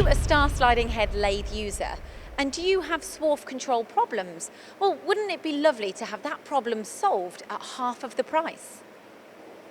you a star sliding head lathe user? And do you have swarf control problems? Well, wouldn't it be lovely to have that problem solved at half of the price?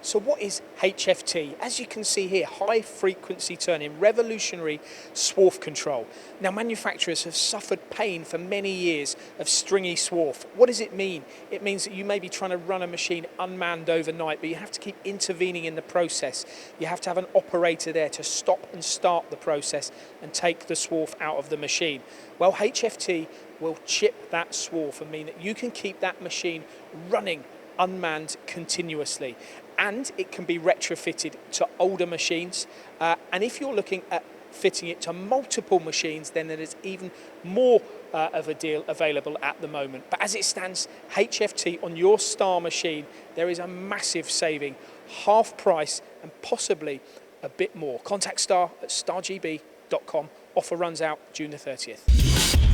So what is HFT? As you can see here, high frequency turning, revolutionary swarf control. Now manufacturers have suffered pain for many years of stringy swarf. What does it mean? It means that you may be trying to run a machine unmanned overnight, but you have to keep intervening in the process. You have to have an operator there to stop and start the process and take the swarf out of the machine. Well, HFT will chip that swarf and mean that you can keep that machine running unmanned continuously, and it can be retrofitted to older machines, and if you're looking at fitting it to multiple machines, then there is even more of a deal available at the moment. But as it stands, HFT on your Star machine, there is a massive saving, half price and possibly a bit more. Contact Star at stargb.com. Offer runs out June the 30th.